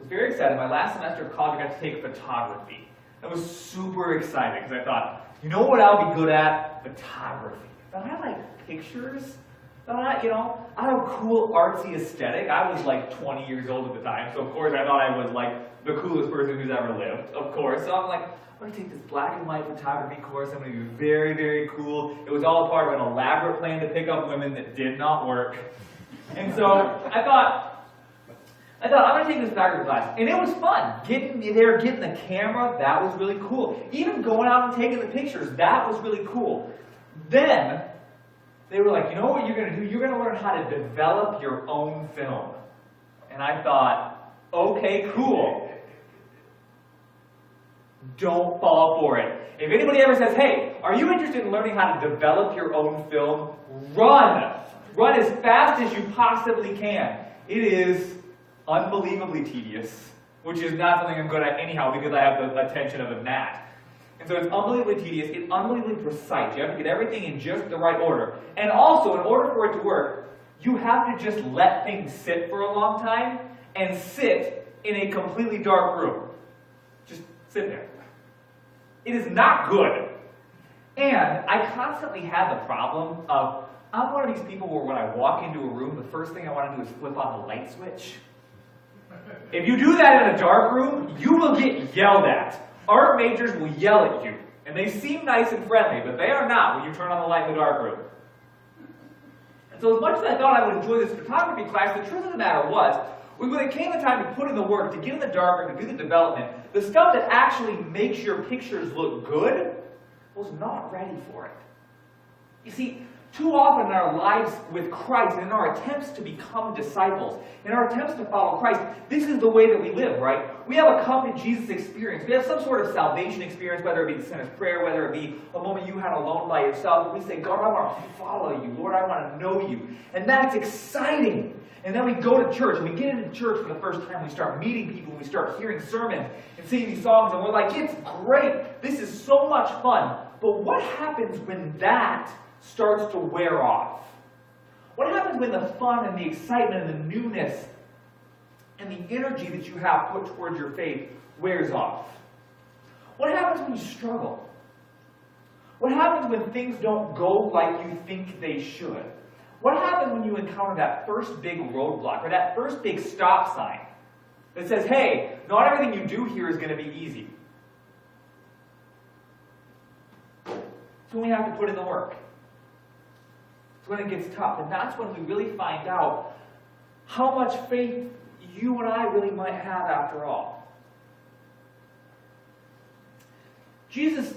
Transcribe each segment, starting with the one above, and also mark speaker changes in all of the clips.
Speaker 1: was very excited. My last semester of college, I got to take photography. I was super excited because I thought, you know what I'll be good at? Photography. I thought I like pictures. I have a cool artsy aesthetic. I was like 20 years old at the time, so of course I thought I was like the coolest person who's ever lived, of course. So I'm like, I'm going to take this black and white photography course. I'm going to be very, very cool. It was all part of an elaborate plan to pick up women that did not work. And so I thought I'm going to take this photography class. And it was fun. Getting there, getting the camera, that was really cool. Even going out and taking the pictures, that was really cool. Then they were like, you know what you're going to do? You're going to learn how to develop your own film. And I thought, okay, cool. Don't fall for it. If anybody ever says, hey, are you interested in learning how to develop your own film? Run! Run as fast as you possibly can. It is unbelievably tedious, which is not something I'm good at anyhow because I have the attention of a gnat. And so it's unbelievably tedious, it's unbelievably precise. You have to get everything in just the right order. And also, in order for it to work, you have to just let things sit for a long time and sit in a completely dark room. Just sit there. It is not good. And I constantly have the problem of, I'm one of these people where when I walk into a room, the first thing I want to do is flip on the light switch. If you do that in a dark room, you will get yelled at. Art majors will yell at you, and they seem nice and friendly, but they are not when you turn on the light in the dark room. And so as much as I thought I would enjoy this photography class, the truth of the matter was, when it came the time to put in the work, to get in the dark room, to do the development, the stuff that actually makes your pictures look good was not ready for it. You see, too often in our lives with Christ, and in our attempts to become disciples, in our attempts to follow Christ, this is the way that we live, right? We have a come to Jesus experience. We have some sort of salvation experience, whether it be the sinner's prayer, whether it be a moment you had alone by yourself, and we say, God, I want to follow you. Lord, I want to know you. And that's exciting. And then we go to church, and we get into church for the first time, we start meeting people, we start hearing sermons, and singing these songs, and we're like, it's great. This is so much fun. But what happens when that starts to wear off? What happens when the fun and the excitement and the newness and the energy that you have put towards your faith wears off? What happens when you struggle? What happens when things don't go like you think they should? What happens when you encounter that first big roadblock or that first big stop sign that says, hey, not everything you do here is going to be easy? So we have to put in the work. It's when it gets tough. And that's when we really find out how much faith you and I really might have after all. Jesus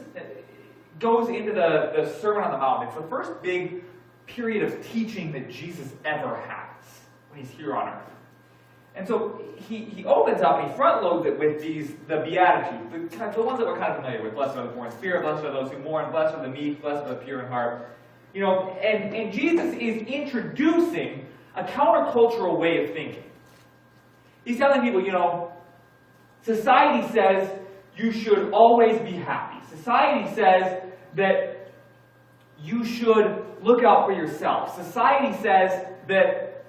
Speaker 1: goes into the Sermon on the Mount. It's the first big period of teaching that Jesus ever has when he's here on earth. And so he opens up and he front loads it with the Beatitudes, the ones that we're kind of familiar with. Blessed are the poor in spirit, blessed are those who mourn, blessed are the meek, blessed are the pure in heart. You know, and Jesus is introducing a countercultural way of thinking. He's telling people, you know, society says you should always be happy. Society says that you should look out for yourself. Society says that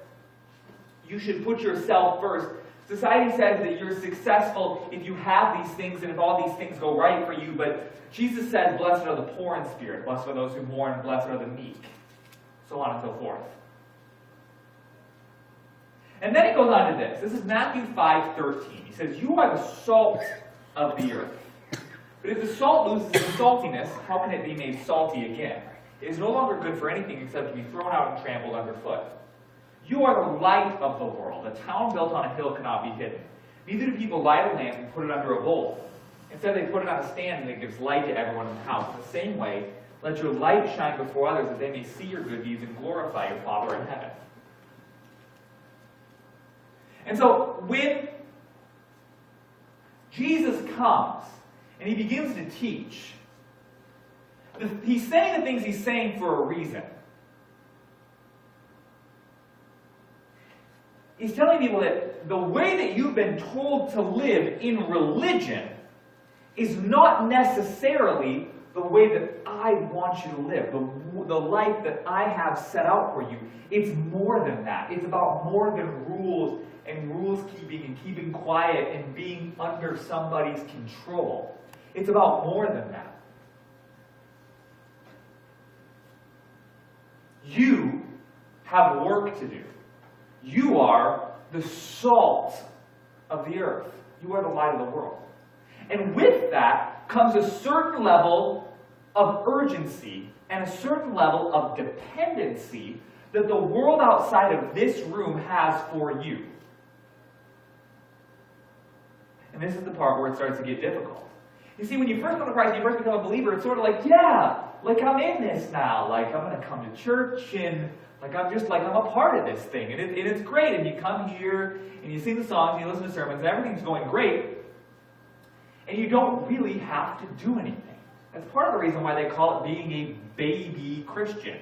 Speaker 1: you should put yourself first. Society says that you're successful if you have these things and if all these things go right for you. But Jesus says, blessed are the poor in spirit, blessed are those who mourn, blessed are the meek, so on and so forth. And then he goes on to this. This is Matthew 5:13. He says, you are the salt of the earth. But if the salt loses its saltiness, how can it be made salty again? It is no longer good for anything except to be thrown out and trampled underfoot. You are the light of the world. A town built on a hill cannot be hidden. Neither do people light a lamp and put it under a bowl. Instead, they put it on a stand and it gives light to everyone in the house. In the same way, let your light shine before others that they may see your good deeds and glorify your Father in heaven. And so, when Jesus comes and he begins to teach, he's saying the things he's saying for a reason. He's telling people that the way that you've been told to live in religion is not necessarily the way that I want you to live, the life that I have set out for you. It's more than that. It's about more than rules and rules keeping and keeping quiet and being under somebody's control. It's about more than that. You have work to do. You are the salt of the earth. You are the light of the world. And with that comes a certain level of urgency and a certain level of dependency that the world outside of this room has for you. And this is the part where it starts to get difficult. You see, when you first come to Christ, you first become a believer, it's sort of like, yeah, like I'm in this now. Like I'm going to come to church and like I'm a part of this thing. And it's great. And you come here and you sing the songs and you listen to sermons and everything's going great. And you don't really have to do anything. That's part of the reason why they call it being a baby Christian.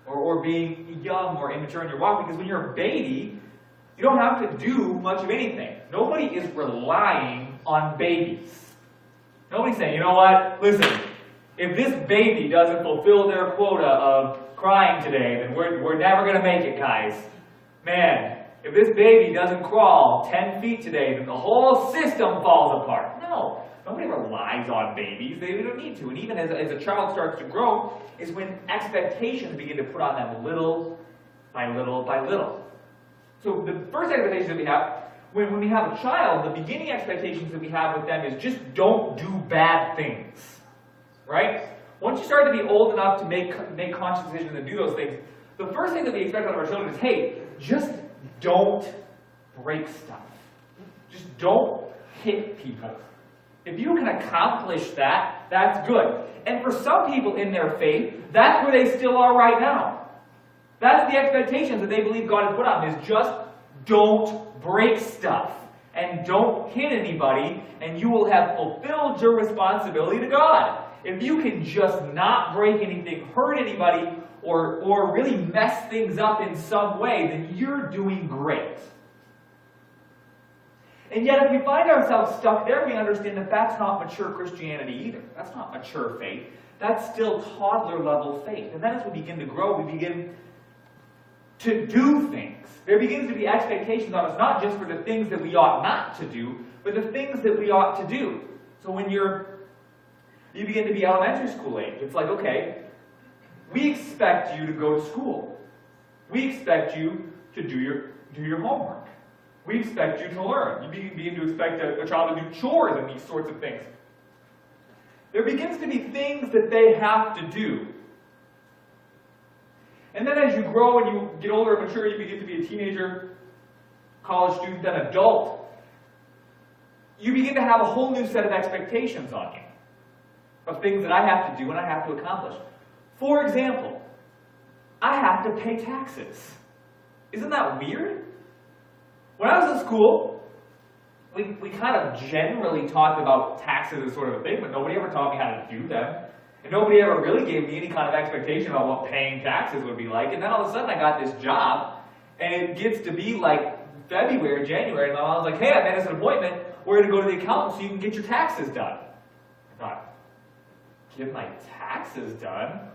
Speaker 1: Or being young or immature in your walk. Because when you're a baby, you don't have to do much of anything. Nobody is relying on babies. Nobody's saying, you know what, listen, if this baby doesn't fulfill their quota of crying today, then we're never going to make it, guys. Man, if this baby doesn't crawl 10 feet today, then the whole system falls apart. No, nobody relies on babies. They don't need to. And even as a child starts to grow, is when expectations begin to put on them little by little by little. So the first expectation that we have, when we have a child, the beginning expectations that we have with them is just don't do bad things. Right? Once you start to be old enough to make conscious decisions and do those things, the first thing that we expect out of our children is, hey, just don't break stuff. Just don't hit people. If you can accomplish that, that's good. And for some people in their faith, that's where they still are right now. That's the expectations that they believe God has put on them, is just don't break stuff. And don't hit anybody, and you will have fulfilled your responsibility to God. If you can just not break anything, hurt anybody, or really mess things up in some way, then you're doing great. And yet if we find ourselves stuck there, we understand that that's not mature Christianity either. That's not mature faith. That's still toddler-level faith. And then as we begin to grow, we begin to do things. There begins to be expectations on us, not just for the things that we ought not to do, but the things that we ought to do. So when you begin to be elementary school age, it's like, okay, we expect you to go to school. We expect you to do your homework. We expect you to learn. You begin to expect a child to do chores and these sorts of things. There begins to be things that they have to do. And then as you grow and you get older and mature, you begin to be a teenager, college student, then adult, you begin to have a whole new set of expectations on you of things that I have to do and I have to accomplish. For example, I have to pay taxes. Isn't that weird? When I was in school, we kind of generally talked about taxes as sort of a thing, but nobody ever taught me how to do them. And nobody ever really gave me any kind of expectation about what paying taxes would be like. And then all of a sudden I got this job, and it gets to be like February, January, and my mom's like, hey, I made us an appointment. We're going to go to the accountant so you can get your taxes done. I thought, get my taxes done?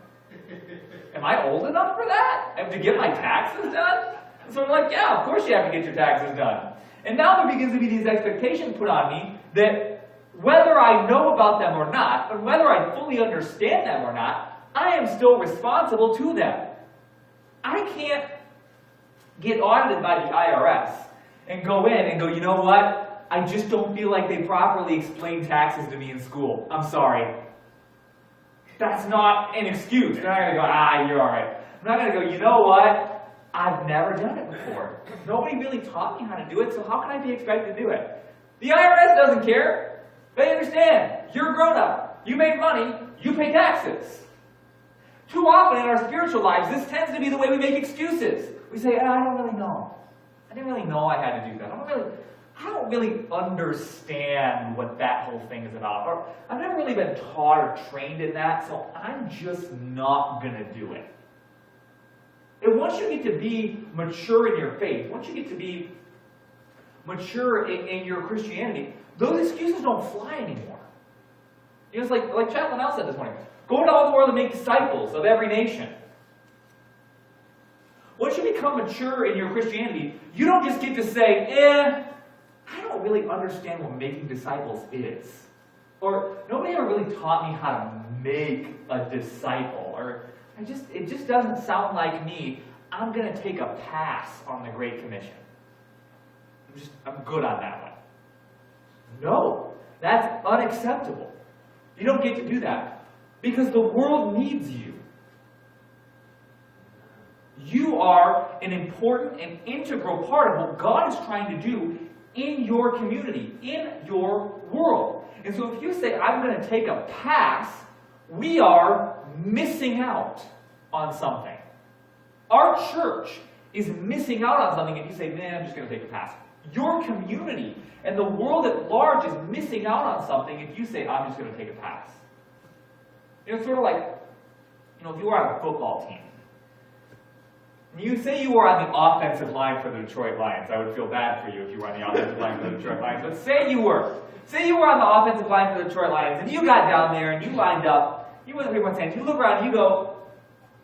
Speaker 1: Am I old enough for that? I have to get my taxes done? So I'm like, yeah, of course you have to get your taxes done. And now there begins to be these expectations put on me that whether I know about them or not, and whether I fully understand them or not, I am still responsible to them. I can't get audited by the IRS and go in and go, you know what? I just don't feel like they properly explained taxes to me in school. I'm sorry. That's not an excuse. They're not going to go, you're all right. I'm not going to go, you know what? I've never done it before. Nobody really taught me how to do it, so how can I be expected to do it? The IRS doesn't care. They understand. You're a grown-up. You make money. You pay taxes. Too often in our spiritual lives, this tends to be the way we make excuses. We say, I don't really know. I didn't really know I had to do that. I don't really understand what that whole thing is about. Or I've never really been taught or trained in that, so I'm just not going to do it. And once you get to be mature in your faith, once you get to be mature in your Christianity, those excuses don't fly anymore. You know, it's like Chaplain Al said this morning. Go into all the world and make disciples of every nation. Once you become mature in your Christianity, you don't just get to say, I don't really understand what making disciples is. Or, nobody ever really taught me how to make a disciple. Or, it just doesn't sound like me. I'm going to take a pass on the Great Commission. I'm good on that one. No, that's unacceptable. You don't get to do that. Because the world needs you. You are an important and integral part of what God is trying to do in your community, in your world. And so if you say, I'm going to take a pass, we are missing out on something. Our church is missing out on something if you say, man, I'm just going to take a pass. Your community and the world at large is missing out on something if you say, I'm just going to take a pass. You know, it's sort of like, if you were on a football team, you say you were on the offensive line for the Detroit Lions. I would feel bad for you if you were on the offensive line for the Detroit Lions. But say you were on the offensive line for the Detroit Lions, and you got down there and you lined up. You went to everyone's hands. You look around and you go,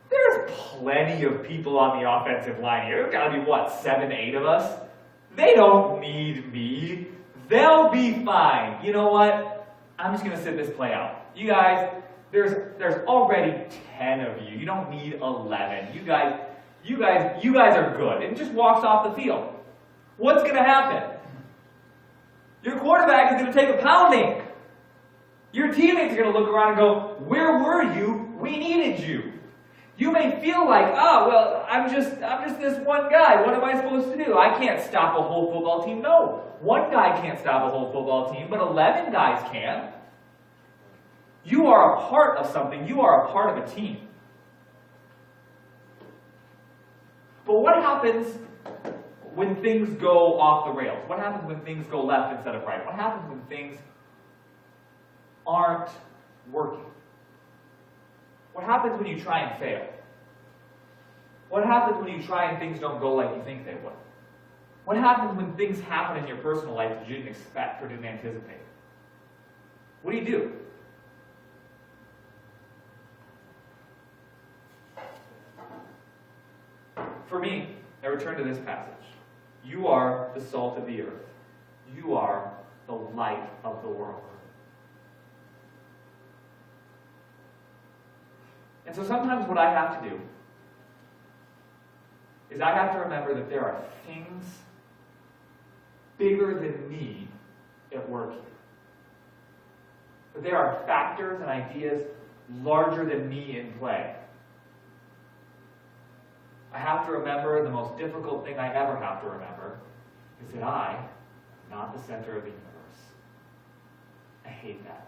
Speaker 1: there's plenty of people on the offensive line here. There's got to be, 7, 8 of us? They don't need me. They'll be fine. You know what? I'm just going to sit this play out. You guys, there's already 10 of you. You don't need 11. You guys are good. And just walks off the field. What's going to happen? Your quarterback is going to take a pounding. Your teammates are going to look around and go, where were you? We needed you. You may feel like, I'm just this one guy. What am I supposed to do? I can't stop a whole football team. No, one guy can't stop a whole football team, but 11 guys can. You are a part of something. You are a part of a team. But what happens when things go off the rails? What happens when things go left instead of right? What happens when things aren't working? What happens when you try and fail? What happens when you try and things don't go like you think they would? What happens when things happen in your personal life that you didn't expect or didn't anticipate? What do? For me, I return to this passage. You are the salt of the earth. You are the light of the world. And so sometimes what I have to do is I have to remember that there are things bigger than me at work here. That there are factors and ideas larger than me in play. I have to remember the most difficult thing I ever have to remember is that I am not the center of the universe. I hate that.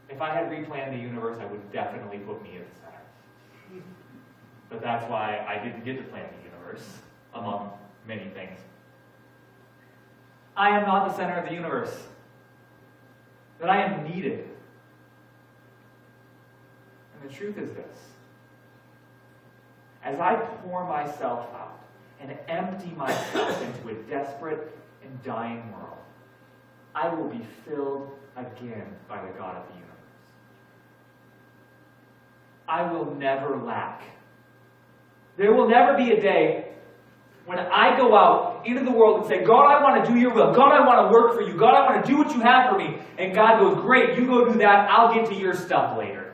Speaker 1: If I had replanned the universe, I would definitely put me at the center. But that's why I didn't get to plan the universe, among many things. I am not the center of the universe. That I am needed. And the truth is this. As I pour myself out and empty myself into a desperate and dying world, I will be filled again by the God of the universe. I will never lack. There will never be a day when I go out into the world and say, God, I want to do your will. God, I want to work for you. God, I want to do what you have for me. And God goes, great, you go do that. I'll get to your stuff later.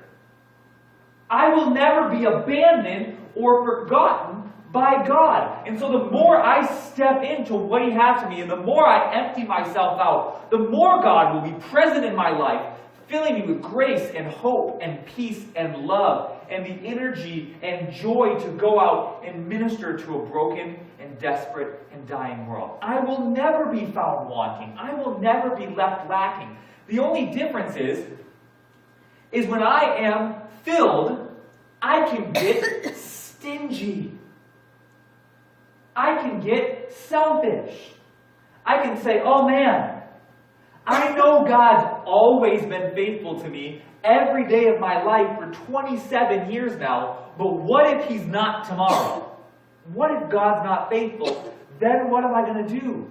Speaker 1: I will never be abandoned or forgotten by God. And so the more I step into what He has for me and the more I empty myself out, the more God will be present in my life, filling me with grace and hope and peace and love and the energy and joy to go out and minister to a broken and desperate and dying world. I will never be found wanting. I will never be left lacking. The only difference is when I am filled, I can get stingy. I can get selfish. I can say, oh man, I know God's always been faithful to me every day of my life for 27 years now, but what if He's not tomorrow? What if God's not faithful? Then what am I going to do?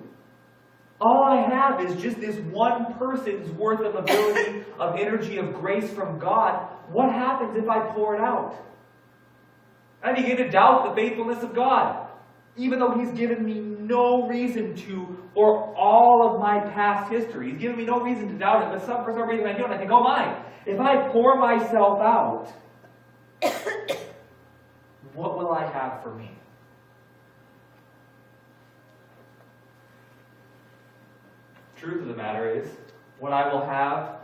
Speaker 1: all I have is just this one person's worth of ability, of energy, of grace from God, what happens if I pour it out? I begin to doubt the faithfulness of God, even though He's given me no reason to, or all of my past history. He's given me no reason to doubt it, but for some reason I do, and I think, oh my, if I pour myself out, what will I have for me? Truth of the matter is, what I will have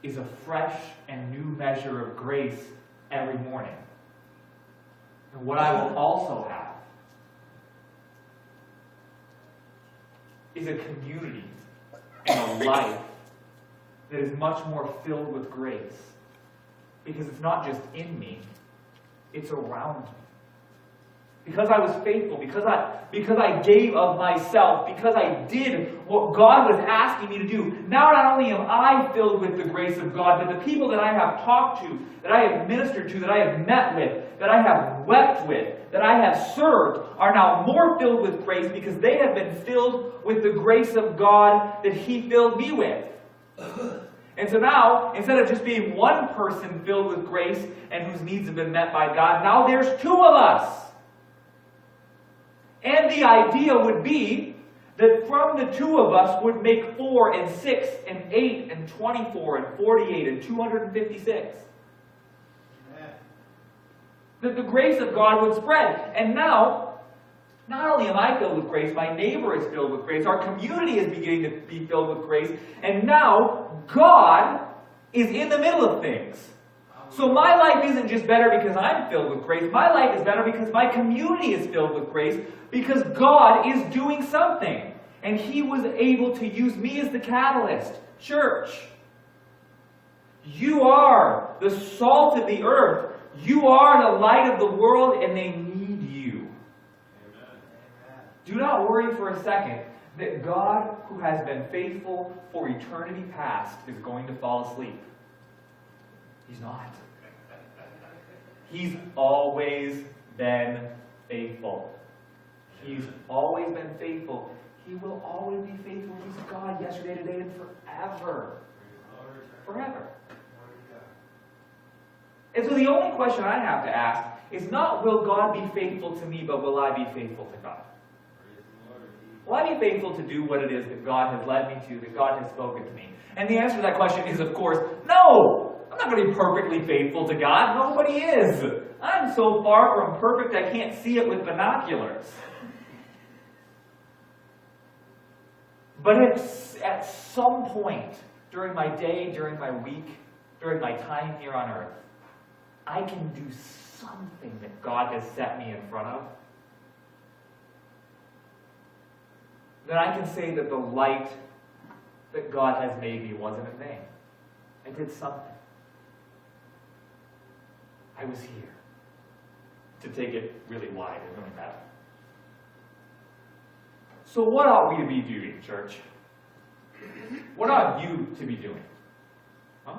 Speaker 1: is a fresh and new measure of grace every morning. And what I will also have is a community and a life that is much more filled with grace. Because it's not just in me, it's around me. Because I was faithful, because I gave of myself, because I did what God was asking me to do. Now not only am I filled with the grace of God, but the people that I have talked to, that I have ministered to, that I have met with, that I have wept with, that I have served, are now more filled with grace because they have been filled with the grace of God that He filled me with. And so now, instead of just being one person filled with grace and whose needs have been met by God, now there's two of us. And the idea would be that from the two of us would make 4 and 6 and 8 and 24 and 48 and 256. Amen. That the grace of God would spread. And now, not only am I filled with grace, my neighbor is filled with grace, our community is beginning to be filled with grace, and now God is in the middle of things. So my life isn't just better because I'm filled with grace. My life is better because my community is filled with grace, because God is doing something. And He was able to use me as the catalyst. Church, you are the salt of the earth. You are the light of the world, and they need you. Amen. Do not worry for a second that God, who has been faithful for eternity past, is going to fall asleep. He's not. He's always been faithful. He's always been faithful. He will always be faithful. He's God yesterday, today, and forever. Forever. And so the only question I have to ask is not, will God be faithful to me, but will I be faithful to God? Will I be faithful to do what it is that God has led me to, that God has spoken to me? And the answer to that question is, of course, no! I'm not going to be perfectly faithful to God. Nobody is. I'm so far from perfect I can't see it with binoculars. But if at some point during my day, during my week, during my time here on earth, I can do something that God has set me in front of, then I can say that the light that God has made me wasn't in vain. I did something. I was here. To take it really wide and really bad. So what ought we to be doing, church? What ought you to be doing? Huh?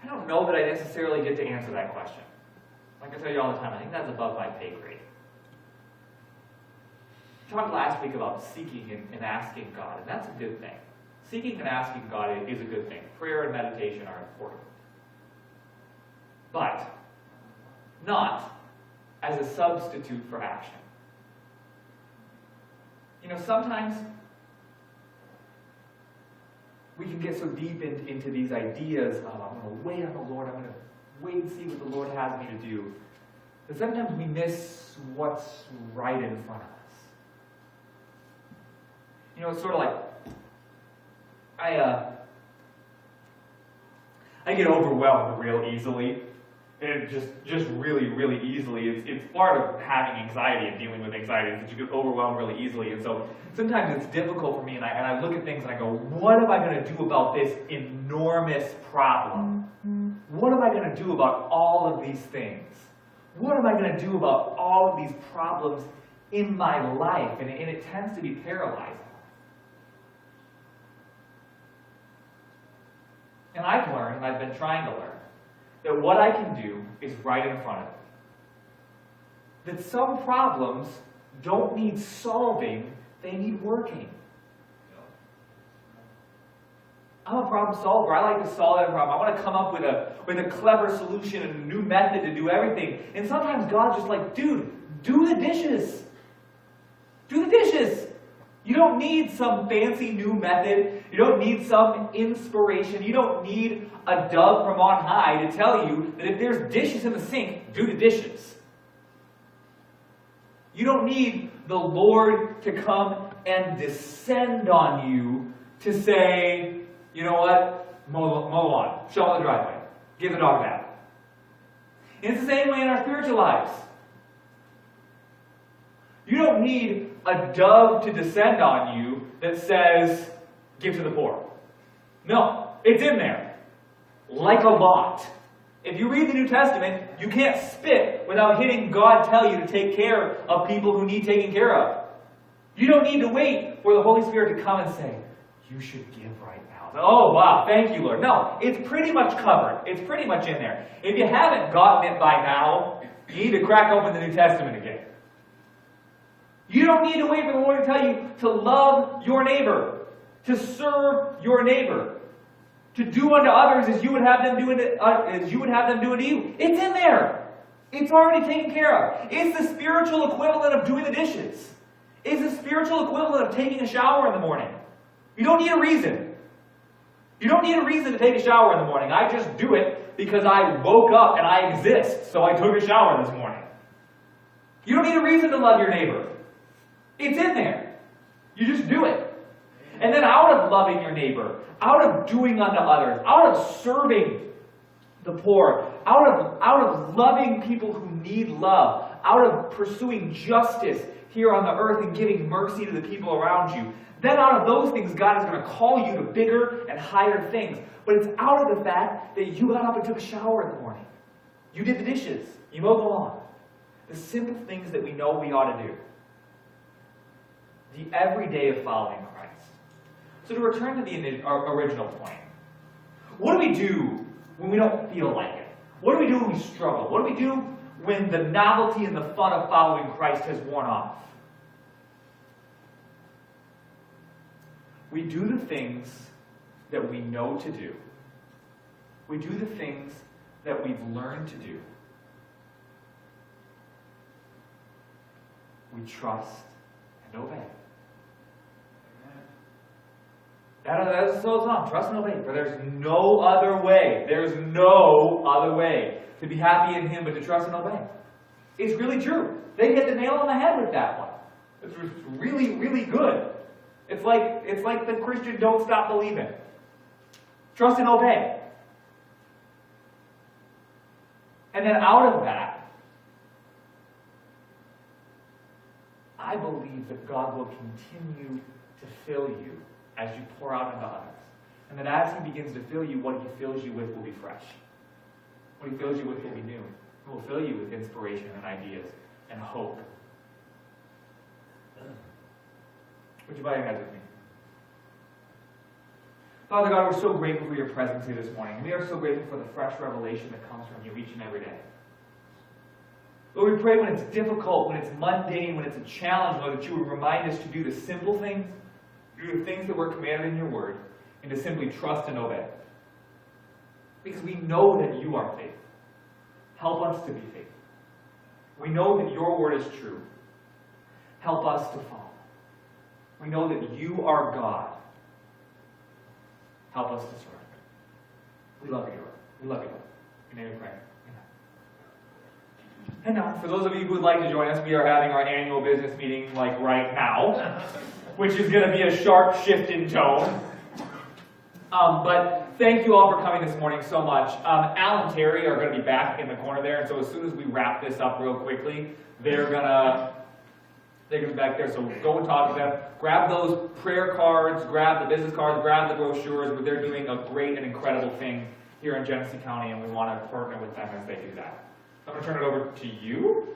Speaker 1: I don't know that I necessarily get to answer that question. Like I tell you all the time, I think that's above my pay grade. I talked last week about seeking and asking God, and that's a good thing. Seeking and asking God is a good thing. Prayer and meditation are important. But not as a substitute for action. You know, sometimes we can get so deep into these ideas of, I'm going to wait on the Lord, I'm going to wait and see what the Lord has me to do, that sometimes we miss what's right in front of us. You know, it's sort of like, I get overwhelmed real easily. And just really, really easily. It's part of having anxiety and dealing with anxiety is that you get overwhelmed really easily. And so sometimes it's difficult for me, and I look at things and I go, what am I going to do about this enormous problem? What am I going to do about all of these things? What am I going to do about all of these problems in my life? And it tends to be paralyzing. And I've learned, and I've been trying to learn, that what I can do is right in front of me. That some problems don't need solving they need working. I'm a problem solver. I like to solve every problem. I want to come up with a clever solution and a new method to do everything. And sometimes God's just like, dude, do the dishes. Do the dishes. You don't need some fancy new method. You don't need some inspiration. You don't need a dove from on high to tell you that if there's dishes in the sink, do the dishes. You don't need the Lord to come and descend on you to say, you know what? Mow lawn. Shovel the driveway. Give the dog a bath. It's the same way in our spiritual lives. You don't need a dove to descend on you that says, give to the poor. No, it's in there. Like a lot. If you read the New Testament, you can't spit without hitting God tell you to take care of people who need taken care of. You don't need to wait for the Holy Spirit to come and say, you should give right now. Oh, wow, thank you, Lord. No, it's pretty much covered. It's pretty much in there. If you haven't gotten it by now, you need to crack open the New Testament again. You don't need to wait for the Lord to tell you to love your neighbor, to serve your neighbor, to do unto others as you would have them do unto you. It's in there. It's already taken care of. It's the spiritual equivalent of doing the dishes. It's the spiritual equivalent of taking a shower in the morning. You don't need a reason. You don't need a reason to take a shower in the morning. I just do it because I woke up and I exist, so I took a shower this morning. You don't need a reason to love your neighbor. It's in there. You just do it. And then out of loving your neighbor, out of doing unto others, out of serving the poor, out of loving people who need love, out of pursuing justice here on the earth and giving mercy to the people around you, then out of those things, God is going to call you to bigger and higher things. But it's out of the fact that you got up and took a shower in the morning. You did the dishes. You mowed the lawn. The simple things that we know we ought to do. The everyday of following Christ. So to return to the original point, what do we do when we don't feel like it? What do we do when we struggle? What do we do when the novelty and the fun of following Christ has worn off? We do the things that we know to do. We do the things that we've learned to do. We trust and obey. That is so long. Trust and obey. For there's no other way. There's no other way to be happy in Him but to trust and obey. It's really true. They hit the nail on the head with that one. It's really, really good. It's like the Christian don't stop believing. Trust and obey. And then out of that, I believe that God will continue to fill you as you pour out into others. And that as He begins to fill you, what He fills you with will be fresh. What He fills you with will be new. He will fill you with inspiration and ideas and hope. Would you bow your heads with me? Father God, we're so grateful for your presence here this morning. We are so grateful for the fresh revelation that comes from you each and every day. Lord, we pray when it's difficult, when it's mundane, when it's a challenge, Lord, that you would remind us to do the simple things, do the things that were commanded in your word, and to simply trust and obey. Because we know that you are faithful. Help us to be faithful. We know that your word is true. Help us to follow. We know that you are God. Help us to serve. We love you, Lord. We love you, Lord. In your name we pray. Amen. And now, for those of you who would like to join us, we are having our annual business meeting like right now, which is going to be a sharp shift in tone. But thank you all for coming this morning so much. Al and Terry are going to be back in the corner there, and so as soon as we wrap this up real quickly, they're going to be back there, so go and talk to them. Grab those prayer cards, grab the business cards, grab the brochures. They're doing a great and incredible thing here in Genesee County, and we want to partner with them as they do that. I'm going to turn it over to you.